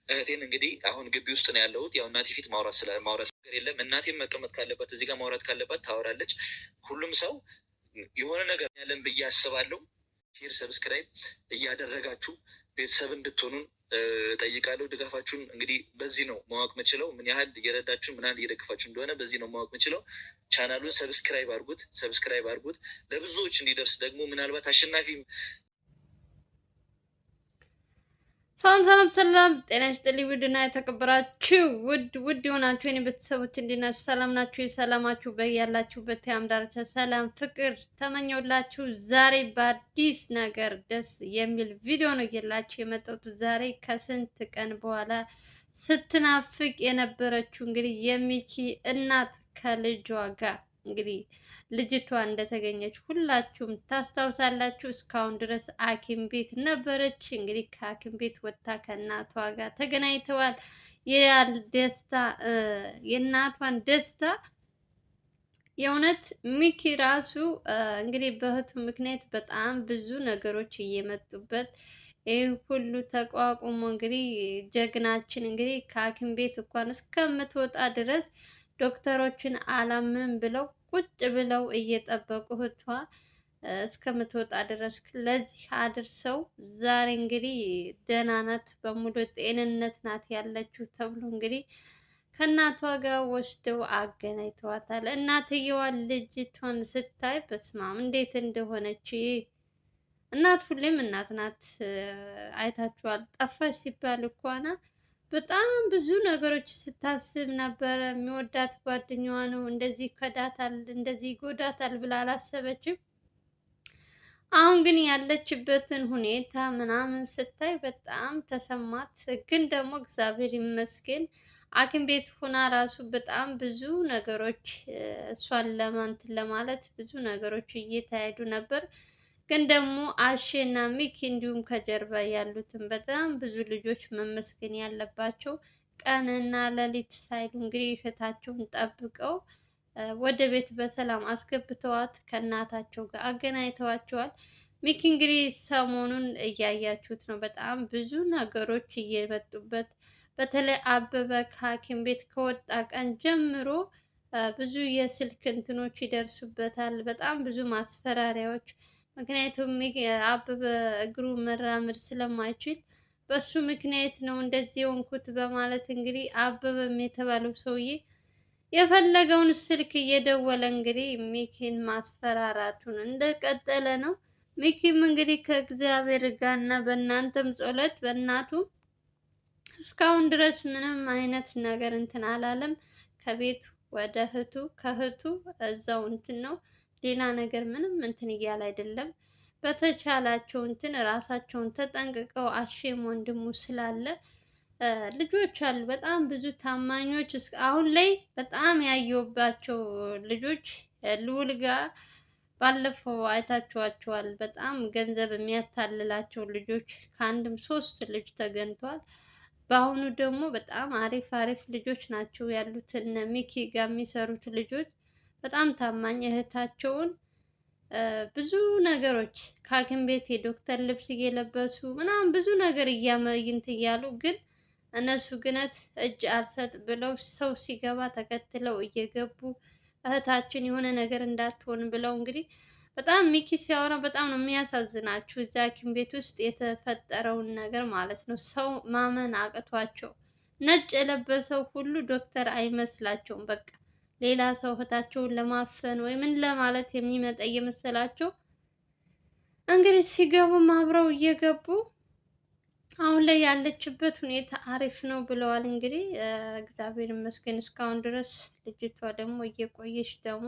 እህቴን እንግዲህ አሁን ግቢ ውስጥ ነው ያለሁት። ያው እናቴ ፊት ማውራት ነገር የለም። እናቴም መቀመጥ ካለባት እዚህ ጋር ማውራት ካለባት ታወራለች። ሁሉም ሰው የሆነ ነገር ያለን ብዬ አስባለሁ። ሼር፣ ሰብስክራይብ እያደረጋችሁ ቤተሰብ እንድትሆኑን ጠይቃለሁ። ድጋፋችሁን እንግዲህ በዚህ ነው ማወቅ ምችለው፣ ምን ያህል እየረዳችሁን ምን ያህል እየደግፋችሁ እንደሆነ በዚህ ነው ማወቅ ምችለው። ቻናሉን ሰብስክራይብ አድርጉት፣ ለብዙዎች እንዲደርስ ደግሞ ምናልባት አሸናፊ ሰላም ጤና ይስጥልኝ። ውድና የተከበራችሁ ውድ የሆናችሁ የኔ ቤተሰቦች እንዴት ናችሁ? ሰላም ናችሁ? ሰላማችሁ በያላችሁበት ያም ዳርቻ ሰላም ፍቅር ተመኘውላችሁ። ዛሬ በአዲስ ነገር ደስ የሚል ቪዲዮ ነው እየላችሁ የመጣሁት። ዛሬ ከስንት ቀን በኋላ ስትናፍቅ የነበረችው እንግዲህ የሚኪ እናት ከልጇ ጋር እንግዲህ ልጅቷ እንደተገኘች ሁላችሁም ታስታውሳላችሁ። እስካሁን ድረስ ሐኪም ቤት ነበረች። እንግዲህ ከሐኪም ቤት ወጥታ ከእናቷ ጋር ተገናኝተዋል። የእናቷን ደስታ የእውነት ሚኪ ራሱ እንግዲህ በእህቱ ምክንያት በጣም ብዙ ነገሮች እየመጡበት ይህ ሁሉ ተቋቁሞ እንግዲህ ጀግናችን እንግዲህ ከሐኪም ቤት እንኳን እስከምትወጣ ድረስ ዶክተሮችን አላምንም ብለው ቁጭ ብለው እየጠበቁ እህቷ እስከምትወጣ ድረስ ለዚህ አድርሰው ዛሬ እንግዲህ ደህና ናት፣ በሙሉ ጤንነት ናት ያለችው ተብሎ እንግዲህ ከእናቷ ጋር ወስደው አገናኝተዋታል። እናትየዋ ልጅቷን ስታይ በስማም እንዴት እንደሆነች። እናት ሁሌም እናት ናት። አይታችኋል። ጠፋች ሲባል እንኳን በጣም ብዙ ነገሮች ስታስብ ነበረ። የሚወዳት ጓደኛዋ ነው፣ እንደዚህ ከዳታል፣ እንደዚህ ይጎዳታል ብላ አላሰበችም። አሁን ግን ያለችበትን ሁኔታ ምናምን ስታይ በጣም ተሰማት። ግን ደግሞ እግዚአብሔር ይመስገን ሐኪም ቤት ሆና ራሱ በጣም ብዙ ነገሮች እሷን ለማንትን ለማለት ብዙ ነገሮች እየተካሄዱ ነበር። ግን ደግሞ አሼ እና ሚኪ እንዲሁም ከጀርባ ያሉትን በጣም ብዙ ልጆች መመስገን ያለባቸው ቀንና ሌሊት ሳይሉ እንግዲህ እህታቸውን ጠብቀው ወደ ቤት በሰላም አስገብተዋት ከእናታቸው ጋር አገናኝተዋቸዋል። ሚኪ እንግዲህ ሰሞኑን እያያችሁት ነው። በጣም ብዙ ነገሮች እየመጡበት በተለይ አበበ ከሐኪም ቤት ከወጣ ቀን ጀምሮ ብዙ የስልክ እንትኖች ይደርሱበታል። በጣም ብዙ ማስፈራሪያዎች። ምክንያቱም አበበ እግሩ መራመድ ስለማይችል በሱ ምክንያት ነው እንደዚህ የሆንኩት በማለት እንግዲህ አበበም የተባለው ሰውዬ የፈለገውን ስልክ እየደወለ እንግዲህ ሚኪን ማስፈራራቱን እንደቀጠለ ነው። ሚኪም እንግዲህ ከእግዚአብሔር ጋር እና በእናንተም ጸሎት በእናቱ እስካሁን ድረስ ምንም አይነት ነገር እንትን አላለም። ከቤቱ ወደ እህቱ ከእህቱ እዛው እንትን ነው። ሌላ ነገር ምንም እንትን እያለ አይደለም። በተቻላቸው እንትን ራሳቸውን ተጠንቅቀው አሼም ወንድሙ ስላለ ልጆች አሉ፣ በጣም ብዙ ታማኞች። አሁን ላይ በጣም ያየሁባቸው ልጆች ልዑል ጋር ባለፈው አይታችኋቸዋል። በጣም ገንዘብ የሚያታልላቸው ልጆች ከአንድም ሶስት ልጅ ተገኝተዋል። በአሁኑ ደግሞ በጣም አሪፍ አሪፍ ልጆች ናቸው ያሉት። እነ ሚኪ ጋር የሚሰሩት ልጆች በጣም ታማኝ እህታቸውን ብዙ ነገሮች ከሐኪም ቤት የዶክተር ልብስ እየለበሱ ምናምን ብዙ ነገር እያመይንት እያሉ ግን እነሱ ግነት እጅ አልሰጥ ብለው ሰው ሲገባ ተከትለው እየገቡ እህታችን የሆነ ነገር እንዳትሆን ብለው እንግዲህ በጣም ሚኪ ሲያወራ በጣም ነው የሚያሳዝናችሁ። እዛ ሐኪም ቤት ውስጥ የተፈጠረውን ነገር ማለት ነው። ሰው ማመን አቅቷቸው ነጭ የለበሰው ሁሉ ዶክተር አይመስላቸውም። በቃ ሌላ ሰው እህታቸውን ለማፈን ወይ ምን ለማለት የሚመጣ እየመሰላቸው እንግዲህ ሲገቡም አብረው እየገቡ አሁን ላይ ያለችበት ሁኔታ አሪፍ ነው ብለዋል። እንግዲህ እግዚአብሔር ይመስገን እስካሁን ድረስ። ልጅቷ ደግሞ እየቆየች ደግሞ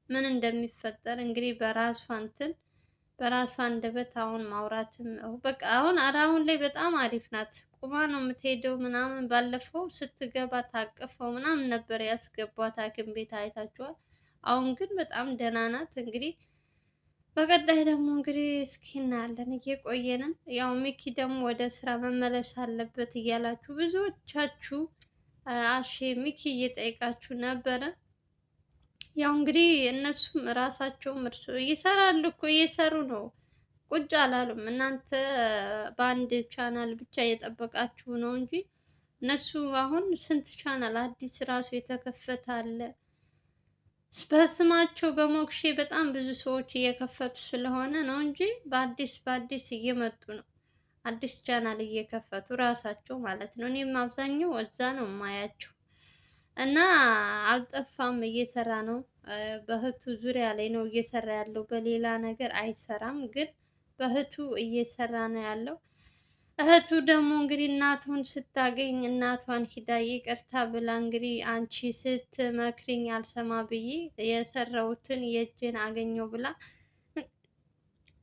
ምን እንደሚፈጠር እንግዲህ በራሷ አንደበት አሁን ማውራትም በቃ አሁን ላይ በጣም አሪፍ ናት። ቁማ ነው የምትሄደው ምናምን። ባለፈው ስትገባ ታቅፈው ምናምን ነበር ያስገቧት ሐኪም ቤት አይታችኋል። አሁን ግን በጣም ደህና ናት። እንግዲህ በቀጣይ ደግሞ እንግዲህ እስኪ እናያለን፣ እየቆየንን። ያው ሚኪ ደግሞ ወደ ስራ መመለስ አለበት እያላችሁ ብዙዎቻችሁ አሼ ሚኪ እየጠየቃችሁ ነበረ። ያው እንግዲህ እነሱም ራሳቸውም ይሰራሉ እኮ እየሰሩ ነው፣ ቁጭ አላሉም። እናንተ በአንድ ቻናል ብቻ እየጠበቃችሁ ነው እንጂ እነሱ አሁን ስንት ቻናል አዲስ ራሱ የተከፈተ አለ። በስማቸው በሞክሼ በጣም ብዙ ሰዎች እየከፈቱ ስለሆነ ነው እንጂ በአዲስ እየመጡ ነው። አዲስ ቻናል እየከፈቱ ራሳቸው ማለት ነው። እኔም አብዛኛው እዛ ነው የማያቸው እና አልጠፋም፣ እየሰራ ነው። በእህቱ ዙሪያ ላይ ነው እየሰራ ያለው፣ በሌላ ነገር አይሰራም። ግን በእህቱ እየሰራ ነው ያለው። እህቱ ደግሞ እንግዲህ እናቱን ስታገኝ እናቷን ሂዳ ይቅርታ ብላ እንግዲህ አንቺ ስትመክሪኝ አልሰማ ብዬ የሰራሁትን የእጄን አገኘው ብላ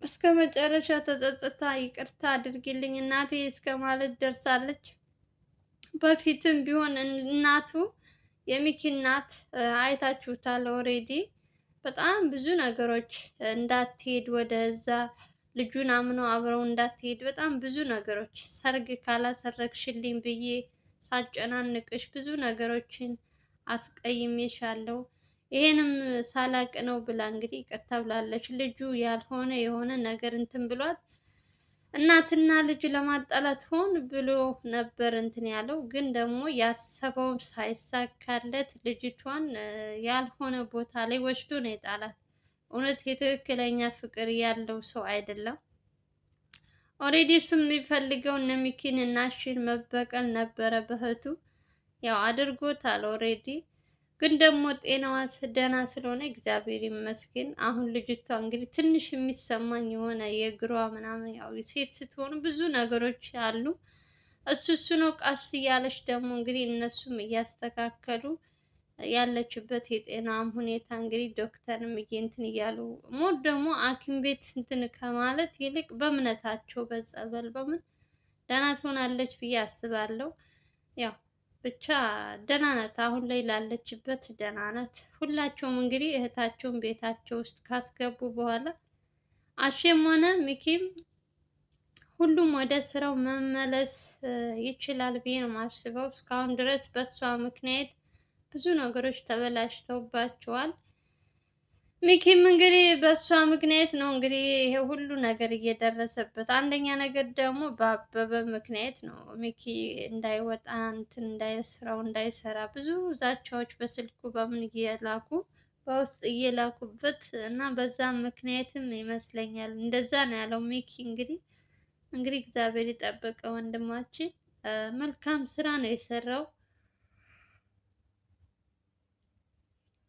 እስከ መጨረሻ ተጸጽታ ይቅርታ አድርጊልኝ እናቴ እስከ ማለት ደርሳለች። በፊትም ቢሆን እናቱ የሚኪ እናት አይታችሁታል። ኦሬዲ በጣም ብዙ ነገሮች እንዳትሄድ ወደዛ ልጁን አምኖ አብረው እንዳትሄድ በጣም ብዙ ነገሮች ሰርግ ካላሰረግሽልኝ ብዬ ሳጨናንቅሽ ብዙ ነገሮችን አስቀይሜሻለሁ። ይሄንም ሳላቅ ነው ብላ እንግዲህ ይቅርታ ብላለች። ልጁ ያልሆነ የሆነ ነገር እንትን ብሏት እናትና ልጅ ለማጣላት ሆን ብሎ ነበር እንትን ያለው። ግን ደግሞ ያሰበው ሳይሳካለት ልጅቷን ያልሆነ ቦታ ላይ ወስዶ ነው የጣላት። እውነት የትክክለኛ ፍቅር ያለው ሰው አይደለም። ኦሬዲ እሱ የሚፈልገው እነ ሚኪን እና አሽን መበቀል ነበረ በእህቱ። ያው አድርጎታል ኦሬዲ። ግን ደግሞ ጤናዋ ደህና ስለሆነ እግዚአብሔር ይመስገን። አሁን ልጅቷ እንግዲህ ትንሽ የሚሰማኝ የሆነ የእግሯ ምናምን ያው ሴት ስትሆኑ ብዙ ነገሮች አሉ። እሱ ነው። ቀስ እያለች ደግሞ እንግዲህ እነሱም እያስተካከሉ ያለችበት የጤናም ሁኔታ እንግዲህ ዶክተርም እንትን እያሉ ሞት ደግሞ ሐኪም ቤት እንትን ከማለት ይልቅ በእምነታቸው በጸበል በምን ደህና ትሆናለች ብዬ አስባለሁ። ያው ብቻ ደህና ናት፣ አሁን ላይ ላለችበት ደህና ናት። ሁላቸውም እንግዲህ እህታቸውን ቤታቸው ውስጥ ካስገቡ በኋላ አሼም ሆነ ሚኪም ሁሉም ወደ ስራው መመለስ ይችላል ብዬ ነው የማስበው። እስካሁን ድረስ በሷ ምክንያት ብዙ ነገሮች ተበላሽተውባቸዋል። ሚኪም እንግዲህ በእሷ ምክንያት ነው እንግዲህ ይሄ ሁሉ ነገር እየደረሰበት። አንደኛ ነገር ደግሞ በአበበ ምክንያት ነው ሚኪ እንዳይወጣ እንትን ስራው እንዳይሰራ ብዙ ዛቻዎች በስልኩ በምን እየላኩ በውስጥ እየላኩበት እና በዛ ምክንያትም ይመስለኛል እንደዛ ነው ያለው ሚኪ። እንግዲህ እግዚአብሔር ይጠብቀ ወንድማችን። መልካም ስራ ነው የሰራው።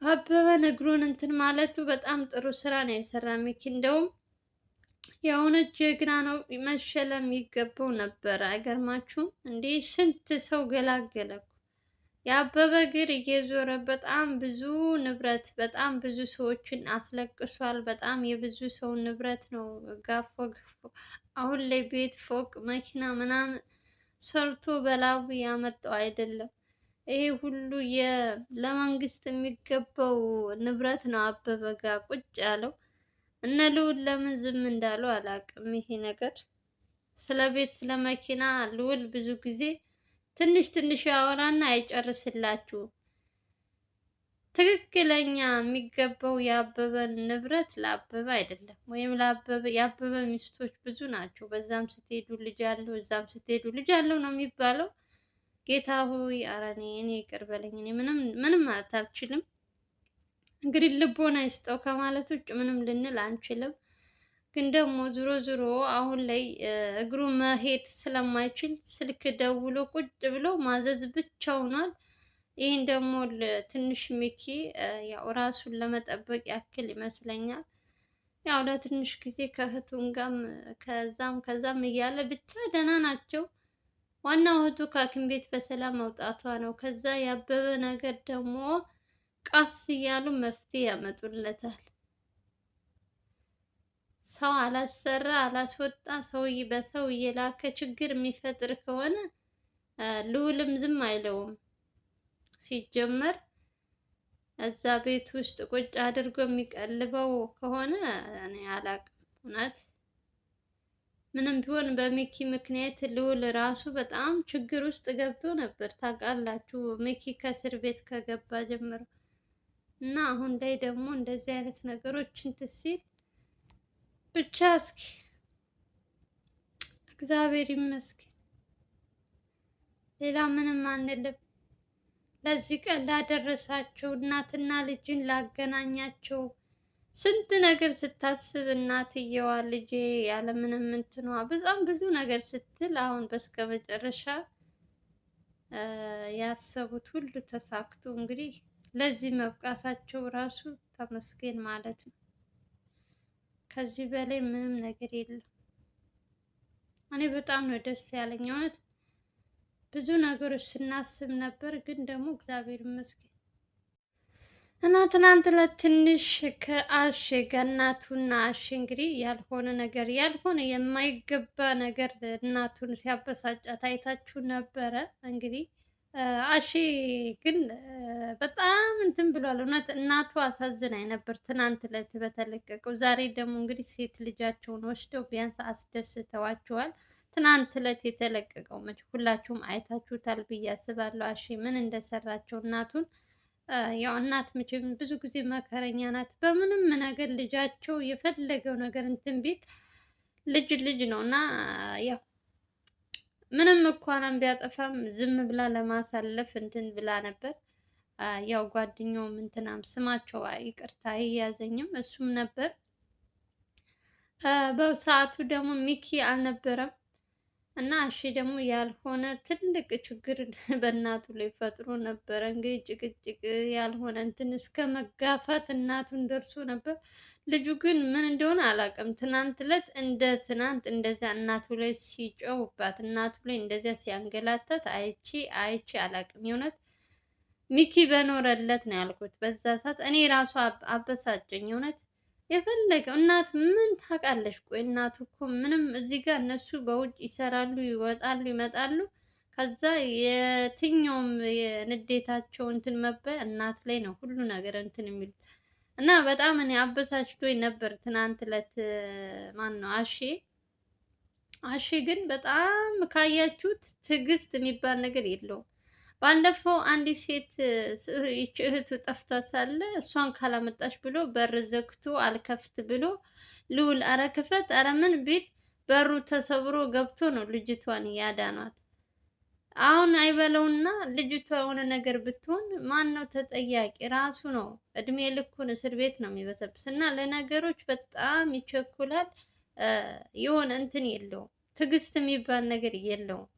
አበበ እግሩን እንትን ማለቱ በጣም ጥሩ ስራ ነው የሰራ ሚኪ። እንደውም የእውነት ጀግና ነው፣ መሸለም ይገባው ነበር። አይገርማችሁም እንዴ? ስንት ሰው ገላገለ እኮ። የአበበ እግር እየዞረ በጣም ብዙ ንብረት፣ በጣም ብዙ ሰዎችን አስለቅሷል። በጣም የብዙ ሰው ንብረት ነው ጋፎ ገፎ አሁን ላይ ቤት፣ ፎቅ፣ መኪና ምናምን ሰርቶ በላቡ ያመጣው አይደለም። ይሄ ሁሉ ለመንግስት የሚገባው ንብረት ነው አበበ ጋ ቁጭ ያለው። እነ ልዑል ለምን ዝም እንዳሉ አላውቅም። ይሄ ነገር ስለ ቤት ስለ መኪና ልዑል ብዙ ጊዜ ትንሽ ትንሽ ያወራና አይጨርስላችሁም። ትክክለኛ የሚገባው የአበበን ንብረት ለአበበ አይደለም፣ ወይም የአበበ ሚስቶች ብዙ ናቸው። በዛም ስትሄዱ ልጅ አለው፣ እዛም ስትሄዱ ልጅ አለው ነው የሚባለው። ጌታ ሆይ ኧረ እኔ ይቅር በለኝ። እኔ ምንም ማለት አልችልም። እንግዲህ ልቦና ይስጠው ከማለት ውጭ ምንም ልንል አንችልም። ግን ደግሞ ዞሮ አሁን ላይ እግሩ መሄድ ስለማይችል ስልክ ደውሎ ቁጭ ብሎ ማዘዝ ብቻ ሆኗል። ይህን ደግሞ ትንሽ ሚኪ ያው ራሱን ለመጠበቅ ያክል ይመስለኛል። ያው ለትንሽ ጊዜ ከእህቱን ጋርም ከዛም እያለ ብቻ ደህና ናቸው። ዋናው እህቱ ከሐኪም ቤት በሰላም መውጣቷ ነው። ከዛ ያበበ ነገር ደግሞ ቀስ እያሉ መፍትሄ ያመጡለታል። ሰው አላሰራ አላስወጣ ሰው በሰው እየላከ ችግር የሚፈጥር ከሆነ ልዑልም ዝም አይለውም። ሲጀመር እዛ ቤት ውስጥ ቁጭ አድርጎ የሚቀልበው ከሆነ እኔ አላቅም እውነት። ምንም ቢሆን በሚኪ ምክንያት ልዑል ራሱ በጣም ችግር ውስጥ ገብቶ ነበር ታውቃላችሁ፣ ሚኪ ከእስር ቤት ከገባ ጀምሮ እና አሁን ላይ ደግሞ እንደዚህ አይነት ነገሮች እንትን ሲል ብቻ እስኪ እግዚአብሔር ይመስገን። ሌላ ምንም አንልም። ለዚህ ቀን ላደረሳቸው እናትና ልጅን ላገናኛቸው ስንት ነገር ስታስብ እናትየዋ ልጄ ያለምንም እንትኗ በጣም ብዙ ነገር ስትል አሁን በስከ መጨረሻ ያሰቡት ሁሉ ተሳክቶ እንግዲህ ለዚህ መብቃታቸው ራሱ ተመስገን ማለት ነው። ከዚህ በላይ ምንም ነገር የለም። እኔ በጣም ነው ደስ ያለኝ እውነት። ብዙ ነገሮች ስናስብ ነበር፣ ግን ደግሞ እግዚአብሔር ይመስገን እና ትናንት ለትንሽ ከአሼ ጋር እናቱና አሼ እንግዲህ ያልሆነ የማይገባ ነገር እናቱን ሲያበሳጫት አይታችሁ ነበረ። እንግዲህ አሼ ግን በጣም እንትን ብሏል። እውነት እናቱ አሳዝናኝ ነበር ትናንት ዕለት በተለቀቀው። ዛሬ ደግሞ እንግዲህ ሴት ልጃቸውን ወስደው ቢያንስ አስደስተዋቸዋል። ትናንት ዕለት የተለቀቀው መቼ ሁላችሁም አይታችሁታል ብዬ አስባለሁ። አሼ ምን እንደሰራቸው እናቱን። ያው እናት መቼም ብዙ ጊዜ መከረኛ ናት። በምንም ነገር ልጃቸው የፈለገው ነገር እንትን ቢል ልጅ ነው እና ያው ምንም እንኳን ቢያጠፋም ዝም ብላ ለማሳለፍ እንትን ብላ ነበር። ያው ጓደኛውም እንትናም ስማቸው ይቅርታ አይያዘኝም እሱም ነበር። በሰዓቱ ደግሞ ሚኪ አልነበረም እና እሺ ደግሞ ያልሆነ ትልቅ ችግር በእናቱ ላይ ፈጥሮ ነበረ። እንግዲህ ጭቅጭቅ ያልሆነ እንትን እስከ መጋፋት እናቱን ደርሶ ነበር። ልጁ ግን ምን እንደሆነ አላውቅም። ትናንት ዕለት እንደ ትናንት እንደዚያ እናቱ ላይ ሲጮውባት እናቱ ላይ እንደዚያ ሲያንገላታት አይቼ አላውቅም። የእውነት ሚኪ በኖረለት ነው ያልኩት። በዛ ሰዓት እኔ ራሱ አበሳጨኝ የእውነት። የፈለገው እናት ምን ታውቃለች? ቆይ እናቱ እኮ ምንም እዚህ ጋር እነሱ በውጭ ይሰራሉ፣ ይወጣሉ፣ ይመጣሉ። ከዛ የትኛውም የንዴታቸው እንትን መባያ እናት ላይ ነው ሁሉ ነገር እንትን የሚሉት እና በጣም እኔ አበሳጭቶኝ ነበር ትናንት ዕለት። ማን ነው አሼ ግን በጣም ካያችሁት ትዕግስት የሚባል ነገር የለውም። ባለፈው አንዲት ሴት እህቱ ጠፍታ ሳለ እሷን ካላመጣች ብሎ በር ዘግቶ አልከፍት ብሎ ልዑል አረ ክፈት አረ ምን ቢል በሩ ተሰብሮ ገብቶ ነው ልጅቷን ያዳኗት። አሁን አይበለውና ልጅቷ የሆነ ነገር ብትሆን ማን ነው ተጠያቂ? ራሱ ነው። እድሜ ልኩን እስር ቤት ነው የሚበሰብስ እና ለነገሮች በጣም ይቸኩላል። የሆነ እንትን የለውም፣ ትዕግስት የሚባል ነገር የለውም።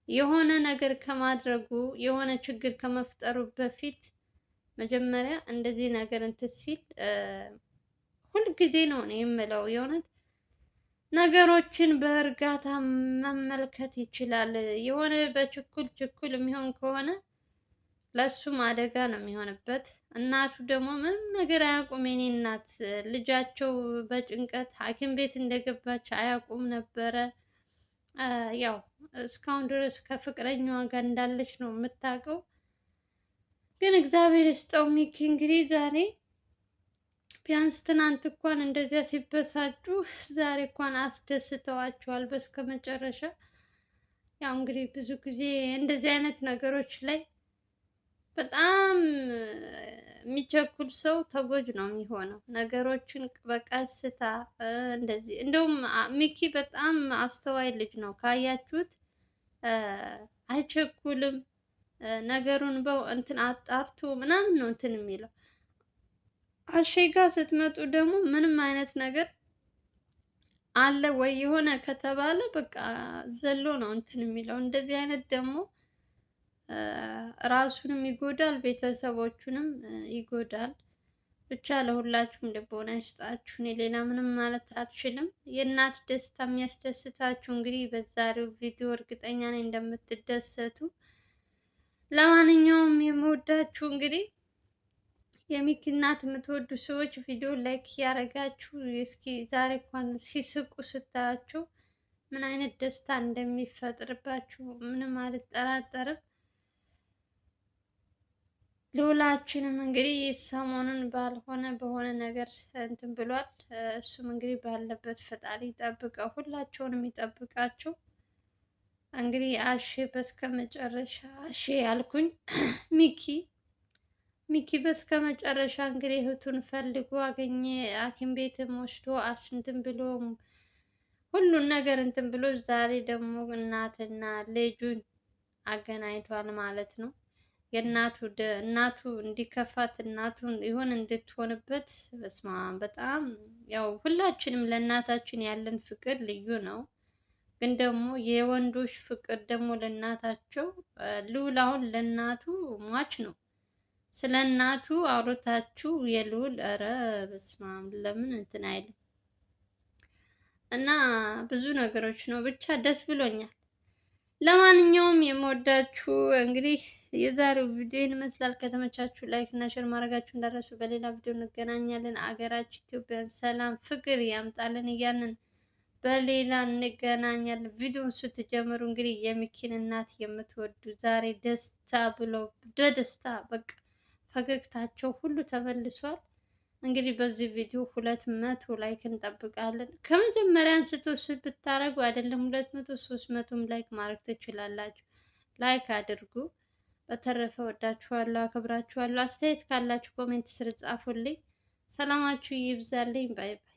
የሆነ ነገር ከማድረጉ የሆነ ችግር ከመፍጠሩ በፊት መጀመሪያ እንደዚህ ነገር እንትን ሲል ሁልጊዜ ነው እኔ የምለው የእውነት ነገሮችን በእርጋታ መመልከት ይችላል። የሆነ በችኩል የሚሆን ከሆነ ለሱም አደጋ ነው የሚሆንበት። እናቱ ደግሞ ምንም ነገር አያውቁም። የኔ እናት ልጃቸው በጭንቀት ሐኪም ቤት እንደገባች አያውቁም ነበረ። ያው እስካሁን ድረስ ከፍቅረኛዋ ጋር እንዳለች ነው የምታውቀው። ግን እግዚአብሔር ይስጠው ሚኪ እንግዲህ ዛሬ ቢያንስ ትናንት እንኳን እንደዚያ ሲበሳጩ ዛሬ እንኳን አስደስተዋቸዋል በስከ መጨረሻ። ያው እንግዲህ ብዙ ጊዜ እንደዚህ አይነት ነገሮች ላይ በጣም የሚቸኩል ሰው ተጎጅ ነው የሚሆነው። ነገሮችን በቀስታ እንደዚህ እንደውም ሚኪ በጣም አስተዋይ ልጅ ነው ካያችሁት፣ አይቸኩልም። ነገሩን እንትን አጣርቶ ምናምን ነው እንትን የሚለው። አሼ ጋር ስትመጡ ደግሞ ምንም አይነት ነገር አለ ወይ የሆነ ከተባለ በቃ ዘሎ ነው እንትን የሚለው። እንደዚህ አይነት ደግሞ ራሱንም ይጎዳል፣ ቤተሰቦቹንም ይጎዳል። ብቻ ለሁላችሁም ልቦና ይስጣችሁ። እኔ ሌላ ምንም ማለት አልችልም። የእናት ደስታ የሚያስደስታችሁ እንግዲህ በዛሬው ቪዲዮ እርግጠኛ ነኝ እንደምትደሰቱ። ለማንኛውም የምወዳችሁ እንግዲህ የሚኪ እናት የምትወዱ ሰዎች ቪዲዮ ላይክ ያደረጋችሁ እስኪ ዛሬ እንኳን ሲስቁ ስታያቸው ምን አይነት ደስታ እንደሚፈጥርባችሁ ምንም አልጠራጠርም። ልዑላችንም እንግዲህ ሰሞኑን ባልሆነ በሆነ ነገር እንትን ብሏል። እሱም እንግዲህ ባለበት ፈጣሪ ይጠብቀው፣ ሁላቸውንም ይጠብቃቸው። እንግዲህ አሼ በስከ መጨረሻ አሼ ያልኩኝ ሚኪ በስከ መጨረሻ እንግዲህ እህቱን ፈልጎ አገኘ። ሐኪም ቤትም ወስዶ እንትን ብሎ ሁሉን ነገር እንትን ብሎ ዛሬ ደግሞ እናትና ልጁን አገናኝቷል ማለት ነው። እናቱ እንዲከፋት እናቱን ይሆን እንድትሆንበት በስመ አብ በጣም ያው ሁላችንም ለእናታችን ያለን ፍቅር ልዩ ነው። ግን ደግሞ የወንዶች ፍቅር ደግሞ ለእናታቸው ልዑል አሁን ለእናቱ ሟች ነው። ስለ እናቱ አውርታችሁ የልዑል ኧረ በስመ አብ ለምን እንትን አይልም እና ብዙ ነገሮች ነው ብቻ ደስ ብሎኛል። ለማንኛውም የምወዳችሁ እንግዲህ የዛሬው ቪዲዮ ይመስላል። ከተመቻችሁ ላይክ እና ሼር ማድረጋችሁ እንዳትረሱ። በሌላ ቪዲዮ እንገናኛለን። አገራችን ኢትዮጵያን ሰላም ፍቅር ያምጣልን እያልን በሌላ እንገናኛለን። ቪዲዮውን ስትጀምሩ እንግዲህ የሚኪን እናት የምትወዱ ዛሬ ደስታ ብለው በደስታ በቃ ፈገግታቸው ሁሉ ተመልሷል። እንግዲህ በዚህ ቪዲዮ 200 ላይክ እንጠብቃለን። ከመጀመሪያ አንስቶ ብታረጉ አይደለም 200 300ም ላይክ ማድረግ ትችላላችሁ። ላይክ አድርጉ። በተረፈ ወዳችኋለሁ፣ አከብራችኋለሁ። አስተያየት ካላችሁ ኮሜንት ስር ጻፉልኝ። ሰላማችሁ ይብዛልኝ። ባይ ባይ።